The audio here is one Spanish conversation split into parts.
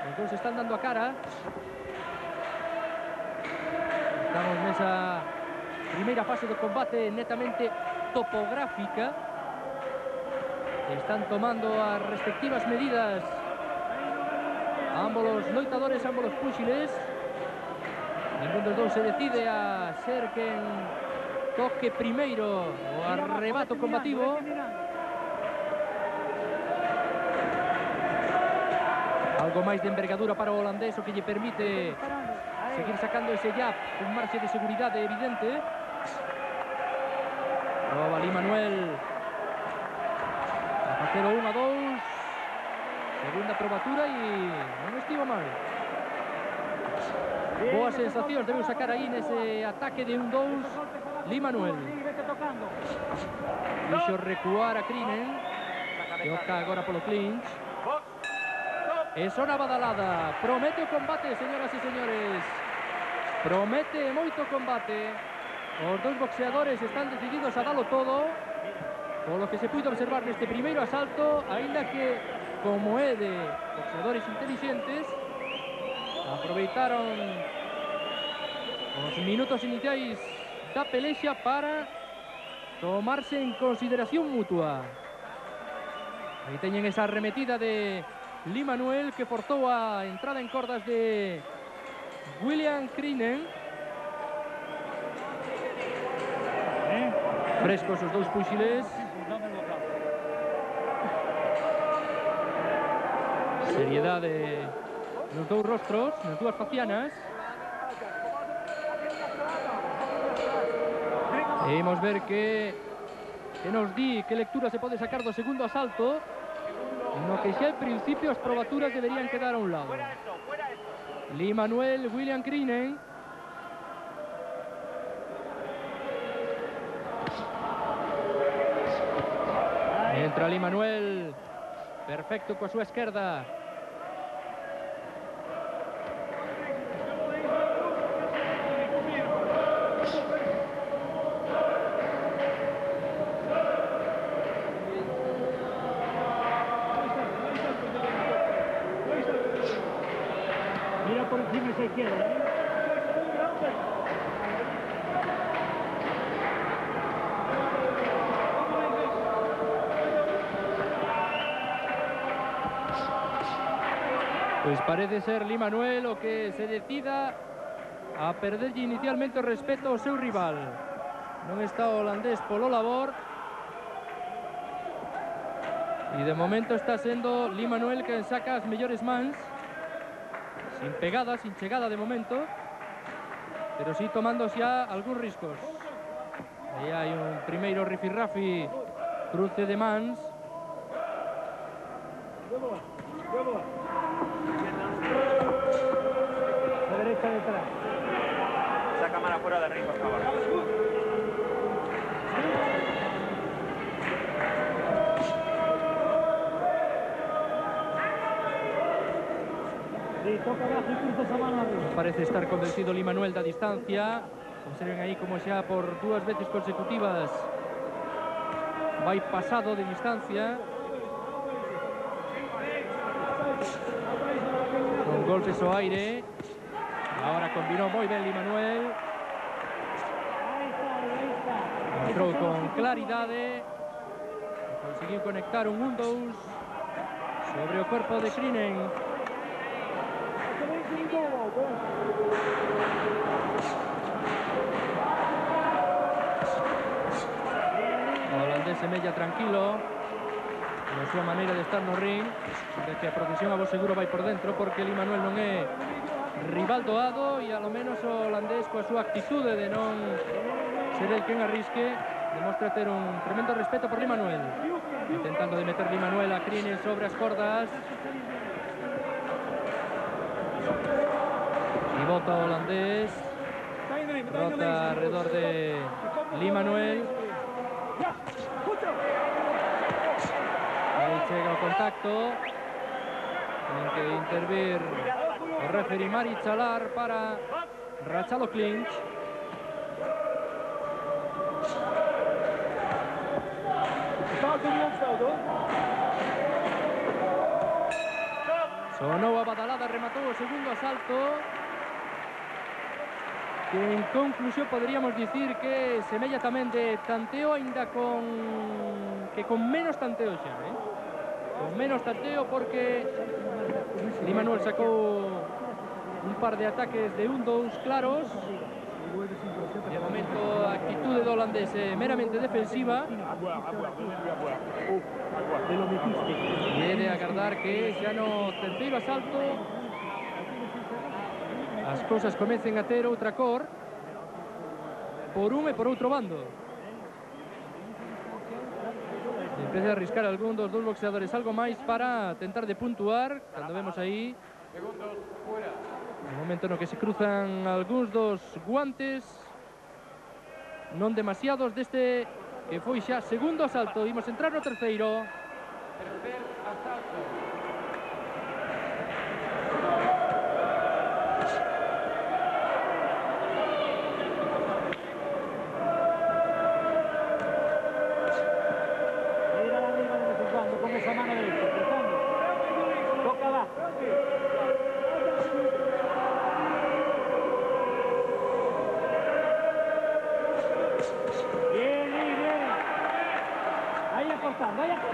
Los dos se están dando a cara. Estamos en esa primera fase de combate netamente topográfica. Están tomando as respectivas medidas ambos los loitadores, ambos los púxiles. Ningún dos dous se decide a ser quen toque primeiro o arrebato combativo. Algo máis de envergadura para o holandés, o que lle permite seguir sacando ese jab con marxe de seguridade evidente. Prova ali Manuel a facer o 1-2. Segunda probatura e non estivo mal. Boas sensacións debeu sacar aí nese ataque de 1-2 Lee Manuel. Dixo recuar a Crinen, que opta agora polo clinch. E sona badalada. Promete o combate, señoras e señores. Promete moito combate. Os dous boxeadores están decididos a dalo todo, polo que se puido observar neste primeiro asalto, aínda que, como é de boxeadores inteligentes, aproveitaron os minutos iniciais da pelexa para tomarse en consideración mutua. Aí teñen esa arremetida de Lee Manuel, que forzou a entrada en cordas de William Crinen. Frescos os dous púxiles. Seriedade nos dous rostros, nas dúas facianas. E imos ver que nos di que lectura se pode sacar do segundo asalto, no que xa en principio as probaturas deberían quedar a un lado. Lee Manuel, William Crinen. Entra Lee Manuel, perfecto coa súa esquerda. Mira por encima esa izquierda, ¿eh? Pois parece ser Lee Manuel o que se decida a perderlle inicialmente o respeto ao seu rival. Non está o holandés polo labor. E de momento está sendo Lee Manuel quen saca as mellores mans. Sin pegada, sin chegada de momento, pero sí tomando xa algúns riscos. Aí hai un primeiro rifirrafi cruce de mans. La derecha detrás. Esa cámara fuera del ring, por favor. Sí, toca abajo y cruza esa mano arriba. Parece estar convencido Lee Manuel da distancia. Observen aí como xa por dúas veces consecutivas vai pasado de distancia. Con golpes ao aire. Ahora combinó moi ben Lee Manuel. Mostrou con claridade. Conseguiu conectar un 1-2 sobre o corpo de Crinen. O holandés semella tranquilo na súa maneira de estar no ring, de que a procesión a vos seguro vai por dentro, porque Lee Manuel non é rival doado e alo menos o holandés coa súa actitude de non ser el quen arrisque demostra ter un tremendo respeto por Lee Manuel. Intentando de meter Lee Manuel a Crinen sobre as cordas. Y bota o holandés. Rota alrededor de Lee Manuel. Aí chega o contacto. Ten que intervir o referee Mari Chalar para rachar o clinch. Sonou a badalada, rematou o segundo asalto, que en conclusión poderíamos dicir que semella tamén de tanteo, aínda con menos tanteo xa, con menos tanteo, porque Limanuel sacou un par de ataques de 1-2 claros. De momento a actitude do holandés meramente defensiva, e é de agardar que xa no terceiro asalto as cousas comecen a ter outra cor por un e por outro bando. Empece a arriscar algún dos dous boxeadores algo máis para tentar de puntuar, cando vemos aí no momento no que se cruzan algúns dos guantes, non demasiados, deste que foi xa segundo asalto. Imos entrar no terceiro. Tercer asalto. Mira la arriba de vez en cuando con esa mano derecha, empezando. Toca abajo.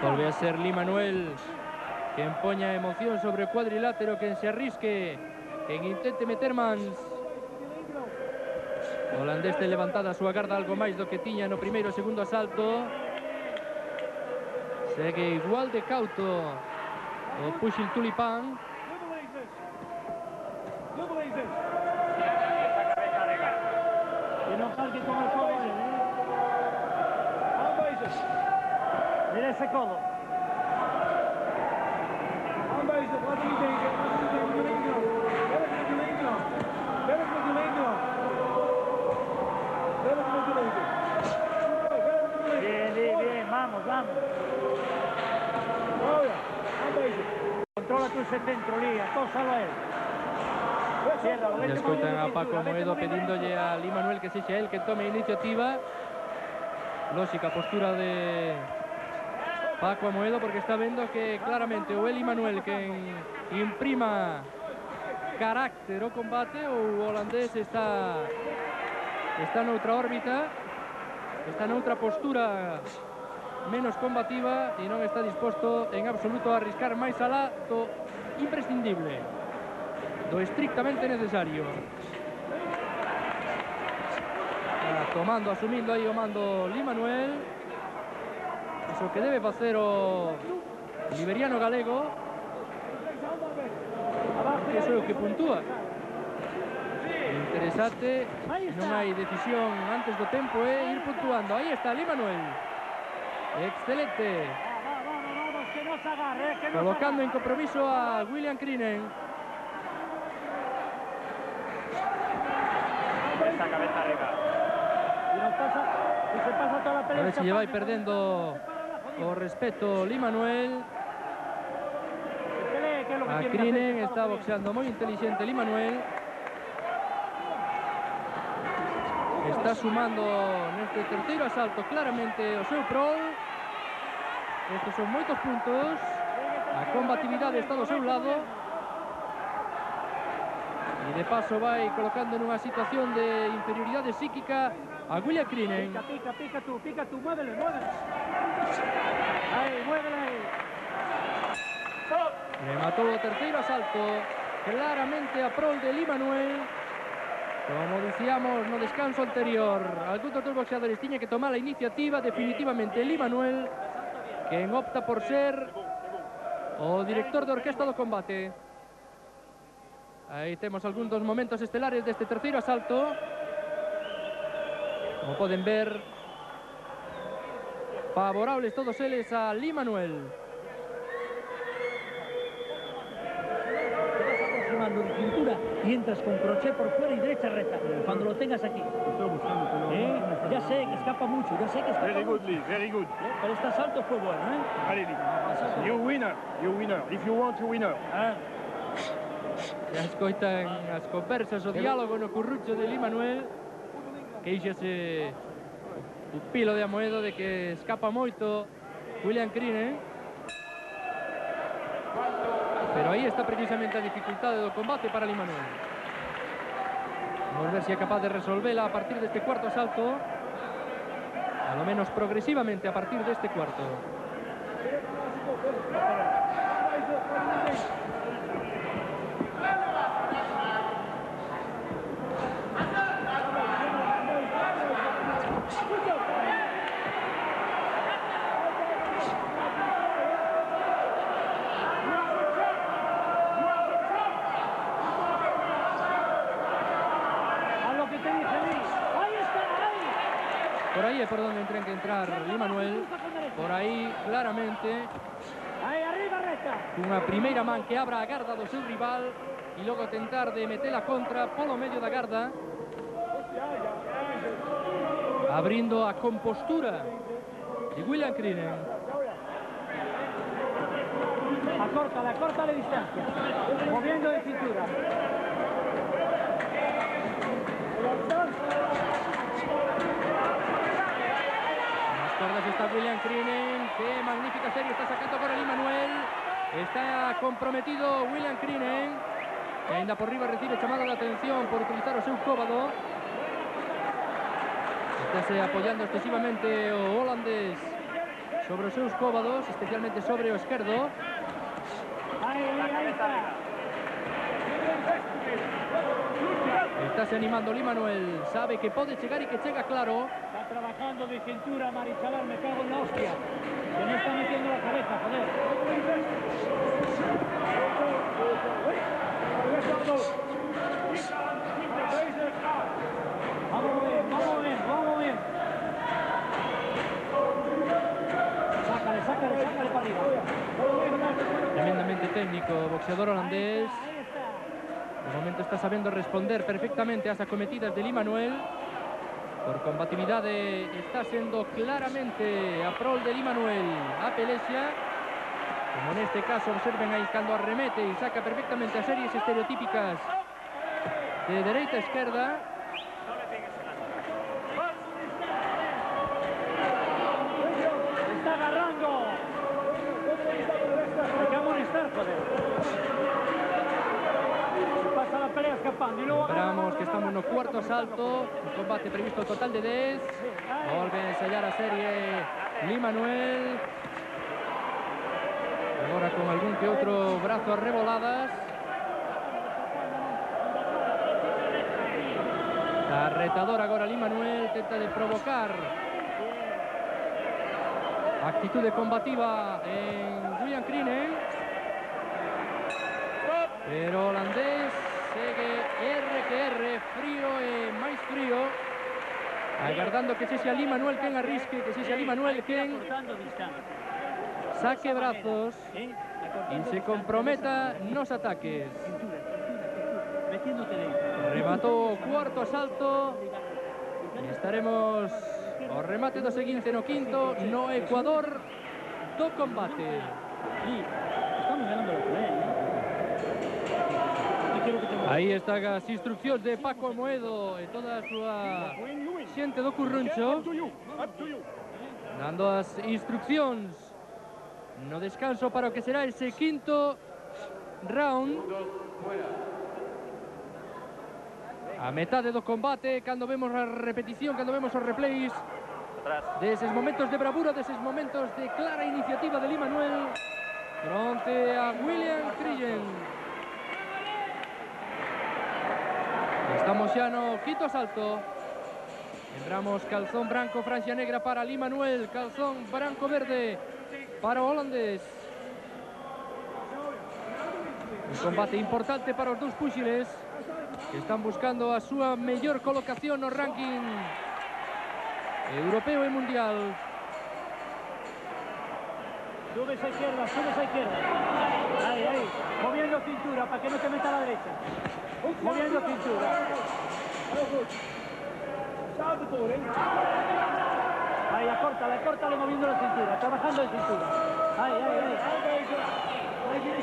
Volve a ser Limanuel quen poña emoción sobre o cuadrilátero, quen se arrisque, quen intente meter mans. O holandés ten levantada a súa garda algo máis do que tiña no primeiro e segundo asalto. Segue igual de cauto o pushing tulipán. Que non salgue con el codo, Mira ese codo. Bien, vamos. Controla tu ese centro, Lía, tósalo a él. Ya escoitan a Paco Amoedo pedíndolle a Limanuel que sexa el que tome a iniciativa. Lógica postura de Paco Amoedo, porque está vendo que claramente o Limanuel que imprima carácter ao combate, o holandés está noutra órbita, está noutra postura menos combativa e non está disposto en absoluto a arriscar máis alá do imprescindible, do estrictamente necesario. Tomando, asumindo aí o mando Limanuel. Iso que debe facer o liberiano galego, que iso é o que puntúa. Interesante, non hai decisión antes do tempo, ir puntuando. Aí está Limanuel, excelente, colocando en compromiso a William Crinen. Esa cabeza arriba. A ver se lle vai perdendo o respeto Limanuel. A Crinen está boxeando moi inteligente Limanuel. Está sumando neste terceiro asalto claramente o seu prol. Estes son moitos puntos. A combatividade está do seu lado. E de paso vai colocando nunha situación de inferioridade psíquica a William Crinen. Pica tú, muévele. Ahí, muévele ahí. Rematou o terceiro asalto claramente a prol de Limanuel. Como dicíamos no descanso anterior, algún dos boxeadores tiña que tomar a iniciativa. Definitivamente Limanuel, quen opta por ser o director de orquesta do combate. Aí temos algún dos momentos estelares deste terceiro asalto. Como poden ver, favorables todos eles a Limanuel. Aproximando de cintura y entras con crochet por fuera y derecha recta. Cuando lo tengas aquí. Ya sé que escapa mucho, Very good, Lee, very good. Pero este asalto fue bueno, Allez, Lee. You winner. If you want, you winner. Já escoitan as conversas, o diálogo no currucho de Limanuel. Queixase o pilo de Amoedo de que escapa moito William Crinen. Pero ahí está precisamente la dificultad del combate para Limanuel. Vamos a ver si es capaz de resolverla a partir de este cuarto asalto. A lo menos progresivamente a partir de este cuarto. Por ahí es por donde tendrá que entrar Limanuel. Por ahí, claramente. Una primeira man que abra a garda do seu rival e logo tentar de meter a contra polo medio da garda. Abrindo a compostura de William Crinen. Acorta la distancia. Moviendo de cintura. Cordas está William Crinen, qué magnífica serie está sacando agora Limanuel. Está comprometido William Crinen, que ainda por riba recibe chamado de atención por utilizar o seu cóbado. Estáse apoyando excesivamente o holandés sobre os seus cóbados, especialmente sobre o esquerdo. Estáse animando Limanuel, sabe que pode chegar e que chega claro. Trabajando de cintura, Marichalar, me cago en la hostia. Que no está metiendo la cabeza, joder. Vamos bien. Sácale para arriba. Tremendamente técnico, boxeador holandés. De momento está sabiendo responder perfectamente a esas acometidas de Limanuel. Por combatividade está sendo claramente a prol de Limanuel a pelexa. Como neste caso observen aí cando arremete e saca perfectamente as series estereotípicas de dereita a esquerda. Está agarrando. Hay que amonestar, joder. Pasa la pelea escapando. Lembramos que estamos no cuarto asalto. Un combate previsto total de 10. Volve a ensayar a serie Limanuel. Agora con algún que outro brazo a reboladas. Está retador agora Limanuel. Tenta de provocar actitude combativa en William Crinen. Pero holandés segue R, frío e máis frío, agardando que sexa Limanuel quen arrisque, que sexa Limanuel quen saque brazos e se comprometa nos ataques. Rematou o cuarto asalto e estaremos o remate do seguinte no quinto no Ecuador do combate. Estamos ganando la pelea, ¿no? Aí están as instruccións de Paco Amoedo e toda a súa xente do Curruncho, dando as instruccións no descanso para o que será ese quinto round. A metade do combate, cando vemos a repetición, cando vemos os replays deses momentos de bravura, deses momentos de clara iniciativa de Limanuel fronte a William Crinen. Estamos xa no quinto asalto. Lembramos calzón branco, franxa negra para Limanuel, calzón branco verde para o holandés. Un combate importante para os dous púxiles que están buscando a súa mellor colocación no ranking europeo e mundial. Subes a izquierda. Ahí. Moviendo cintura para que no te meta a la derecha. Moviendo cintura. Ahí, acórtale moviendo la cintura. Trabajando de cintura. Ahí.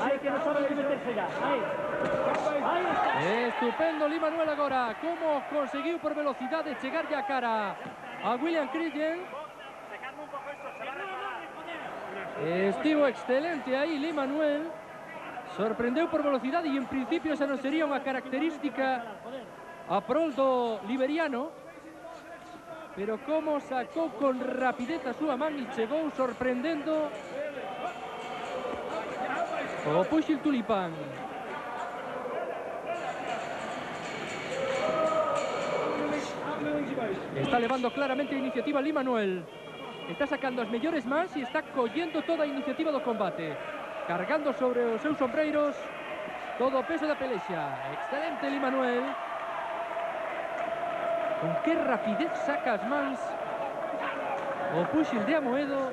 Ahí, que no sabe de meterse ya. Ahí está. Estupendo Limanuel agora. Como conseguiu por velocidade chegar a cara a William Crinen. Estivo excelente aí Limanuel. Sorprendeu por velocidade e en principio esa non sería unha característica a prol do liberiano, pero como sacou con rapidez a súa man e chegou sorprendendo o Puxil Tulipán. Está levando claramente a iniciativa Lee Manuel. Está sacando as mellores mans e está collendo toda a iniciativa do combate, cargando sobre os seus sombreiros todo o peso da pelexa. Excelente Lee Manuel. Con que rapidez saca as mans o Puxil de Amoedo.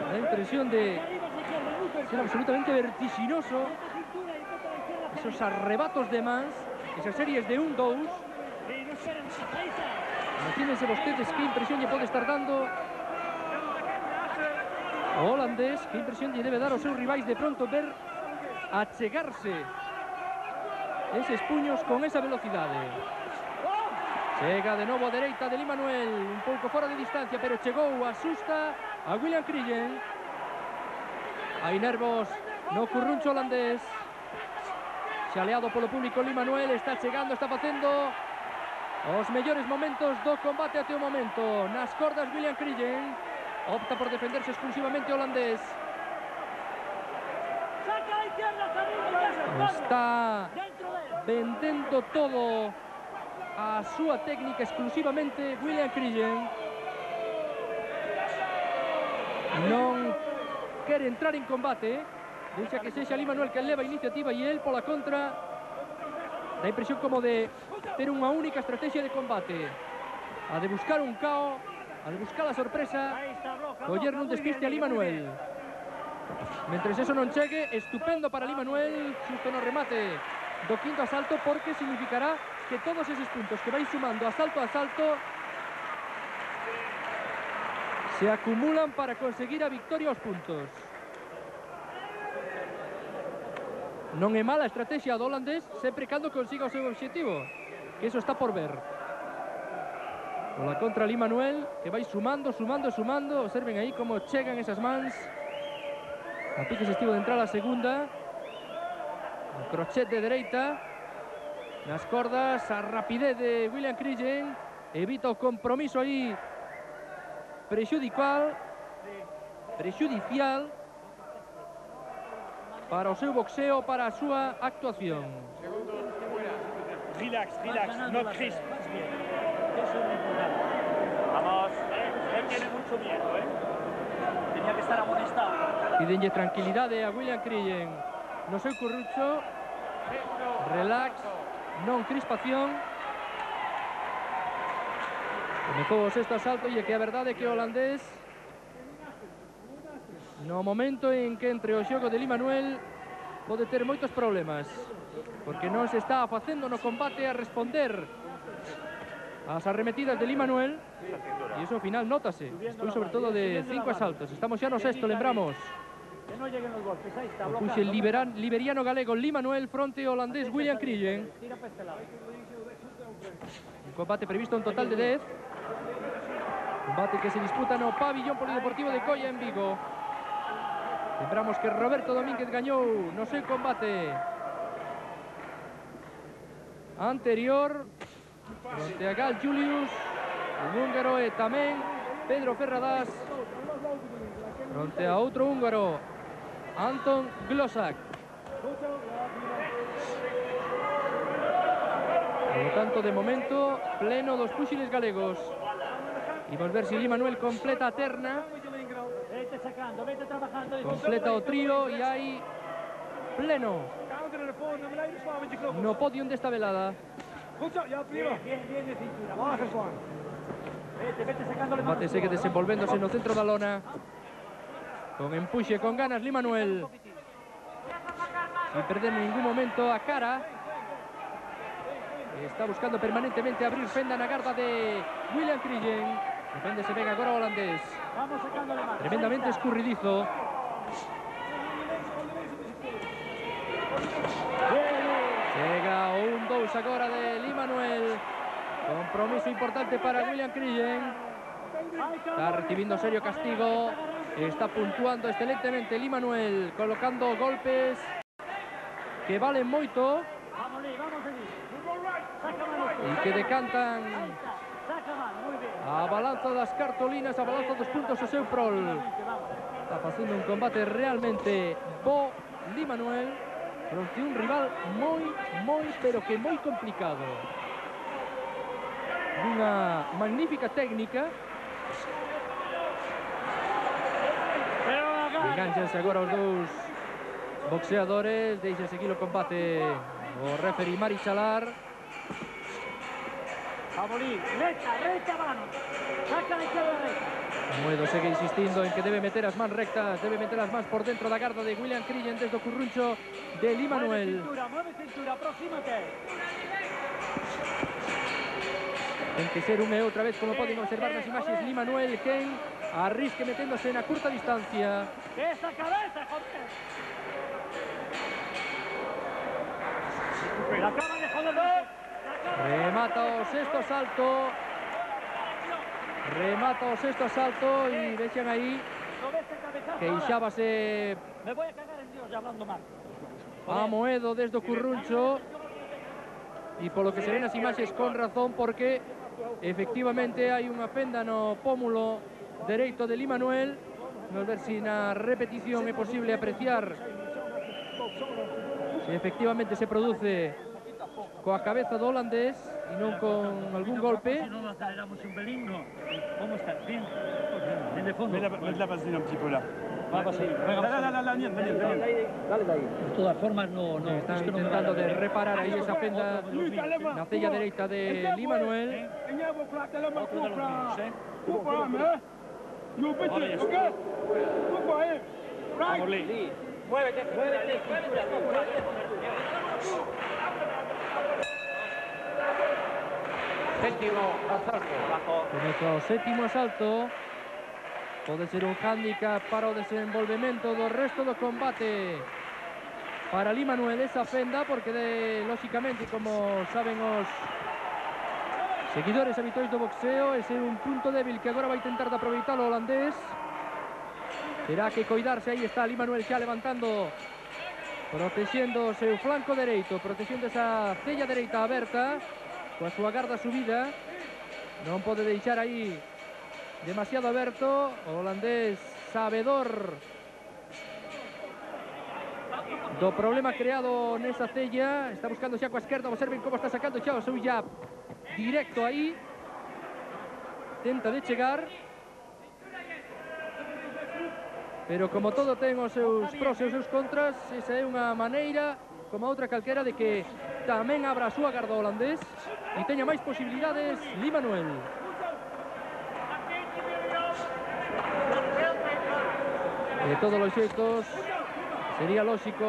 Da impresión de ser absolutamente vertiginoso. Esos arrebatos de mans, esas series de 1-2. Imagínense vostedes que impresión lle pode estar dando o holandés, que impresión lle debe dar aos seus rivais de pronto ver achegarse eses puños con esa velocidade. Chega de novo a dereita de Lee Manuel, un pouco fora de distancia, pero chegou, asusta a William Crillen. Hai nervos no curruncho holandés. Xaleado polo público Lee Manuel, está chegando, está facendo os mellores momentos do combate até o momento. Nas cordas William Crillen, opta por defenderse exclusivamente holandés. Está vendendo todo a súa técnica exclusivamente William Crillen. Non quere entrar en combate, deixa que sexa Lee Manuel que leva a iniciativa e el pola contra dá impresión como de ter unha única estrategia de combate, a de buscar un KO, a de buscar a sorpresa, coller nun despiste a Lee Manuel. Mentres eso non chegue, estupendo para Lee Manuel, xusto no remate do quinto asalto, porque significará que todos esos puntos que vai sumando asalto a asalto se acumulan para conseguir a victoria aos puntos. Non é mala a estrategia do holandés sempre cando consiga o seu objetivo, que eso está por ver. Pola contra Lee Manuel, que vai sumando. Observen aí como chegan esas mans. A piques estivo de entrar a segunda. O crochet de dereita. Nas cordas, a rapidez de William Crillen. Evita o compromiso aí prexudicial para o seu boxeo, para a súa actuación. Relax, no crisp. Vamos, él tiene mucho miedo, tenía que estar amonestado. Pídenlle tranquilidade a William Crillen no seu currucho. Relax, non crispación. Comezou o sexto asalto e é que a verdade é que o holandés, no momento en que entre o xogo de Lee Manuel, pode ter moitos problemas, porque non se está facendo no combate a responder ás arremetidas de Lee Manuel, e iso ao final nótase, despois sobre todo de 5 asaltos. Estamos xa no sexto, lembramos. O puxe liberiano galego Lee Manuel fronte ao holandés William Crillen. Un combate previsto un total de 10. Combate que se disputa no pabillón polideportivo de Coia en Vigo. Lembramos que Roberto Domínguez gañou no seu combate anterior fronte a Gal Julius, un húngaro, e tamén Pedro Ferradas fronte a outro húngaro, Anton Glosak. Por lo tanto, de momento, pleno dos púxiles galegos. E volver si Lee Manuel completa a terna, completa o trío e hai pleno no podium desta velada. O combate segue desenvolvéndose no centro da lona, con empuxe, con ganas Lee Manuel, sin perder en ningún momento a cara. Está buscando permanentemente abrir fenda na garda de William Crillen. Deféndese ben agora o holandés, tremendamente escurridizo. Chega o 1-2 agora de Lee Manuel. Compromiso importante para William Crillen. Está recibindo serio castigo Está puntuando excelentemente Lee Manuel, colocando golpes que valen moito e que decantan a balanza das cartolinas, a balanza dos puntos o seu prol. Está facendo un combate realmente bo Lee Manuel fronte un rival moi, pero que moi complicado. Unha magnífica técnica. Enganchanse agora os dous boxeadores. Deixa seguir o combate o referee Mari Chalar. Recta, mano. Saca de izquierda recta. Moedo segue insistindo en que debe meter as mans rectas, debe meter as mans por dentro da garda de William Crillen desde o curruncho de Lee Manuel. Mueve cintura, aproxímate. Ten que ser unha e outra vez, como poden observar nas imaxes, Lee Manuel quen arrisque meténdose na curta distancia. Esa cabeza, joder. La acaba de joder. Remata o sexto asalto. Remata o sexto asalto e vexan aí queixábase Me voy a cagar en Dios hablando mal. a Moedo desde o curruncho e polo que se ven nas imaxes con razón, porque efectivamente hai unha fenda no pómulo dereito de Lee Manuel. Vamos ver se na repetición é posible apreciar se efectivamente se produce coa cabeza do holandés e non con algún golpe. Si no nos aceleramos un pelín, no. ¿Cómo estás? Bien. Bien de fondo. Mets la vaseline un petit peu là. Va a pasar. La mienne. De todas formas, no. Están es que no me intentando da de reparar aí esa fenda na cella dereita de Lee Manuel. Otro de los míos, ¿eh? Vamos, Lee. Muévete. Séptimo asalto. Bajo. Comeza o séptimo asalto. Pode ser un hándicap para o desenvolvemento do resto do combate para Lee Manuel esa fenda, porque lóxicamente, como saben os seguidores habituais do boxeo, ese é un punto débil que agora vai tentar de aproveitar o holandés. Terá que coidarse. Aí está Lee Manuel xa levantando, protexendo o seu flanco dereito, protexendo esa cella dereita aberta coa súa garda subida. Non pode deixar aí demasiado aberto o holandés, sabedor do problema creado nesa cella. Está buscando xa coa esquerda. Observen como está sacando xa o seu jab directo aí. Tenta de chegar, pero como todo ten os seus pros e os seus contras, esa é unha maneira como outra calquera de que tamén abra a súa garda holandés e teña máis posibilidades Lee Manuel. De todos os xeitos, sería lógico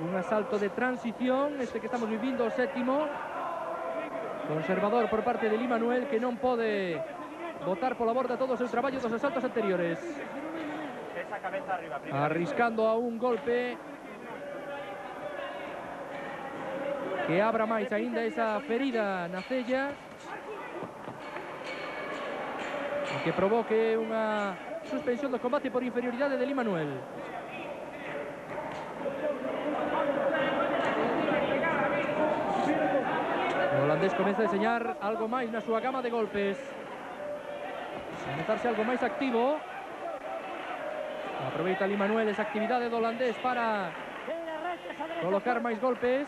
un asalto de transición, este que estamos vivindo, o séptimo. Conservador por parte de Lee Manuel, que non pode botar pola borda todo o seu traballo dos asaltos anteriores. Esa cabeza arriba. Arriscando a un golpe que abra máis aínda esa ferida na cella e que provoque unha suspensión do combate por inferioridade de Lee Manuel. O holandés comeza a deseñar algo máis na súa gama de golpes, a notarse algo máis activo. Aproveita Lee Manuel esa actividade do holandés para colocar máis golpes.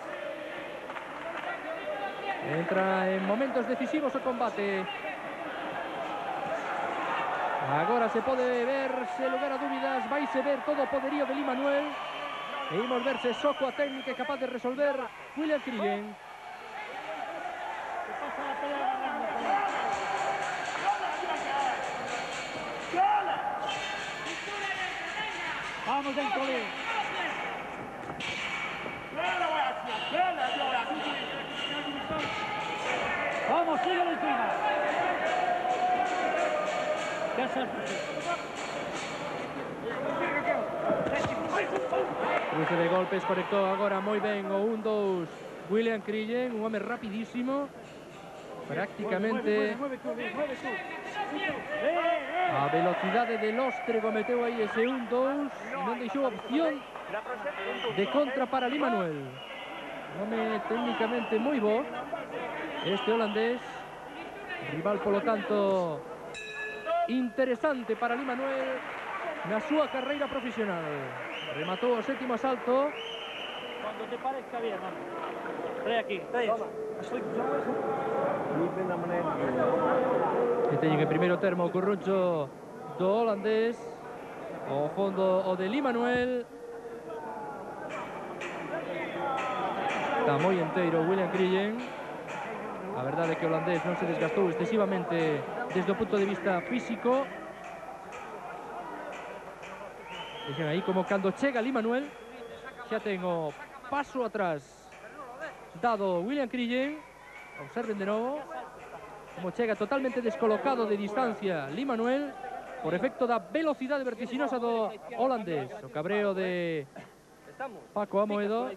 Entra en momentos decisivos o combate. Agora se pode ver, sen lugar a dúbidas, vaise ver todo o poderío de Lee Manuel e imos ver se só coa técnica é capaz de resolver William Crillen. Vamos dentro, Lee. Vamos, síguelo encima. Cruce de golpes, conectou agora moi ben o 1-2 William Crillen, un home rapidísimo, prácticamente A velocidade de Lostre cometeu aí ese 1-2 e non deixou opción de contra para Limanuel. Home técnicamente moi bo este holandés, rival polo tanto interesante para Limanuel na súa carreira profesional. Rematou o sétimo asalto. Cuando te parezca bien, vamos. Trae aquí, trae eso. Que teñen en primeiro termo o corruncho do holandés. O fondo o de Limanuel. Está moi enteiro William Crillen. A verdade é que o holandés non se desgastou excesivamente desde o punto de vista físico. Vexen aí como cando chega Limanuel xa ten o paso atrás dado William Crillen. Observen de novo como chega totalmente descolocado de distancia Limanuel por efecto da velocidade vertiginosa do holandés. O cabreo de Paco Amoedo.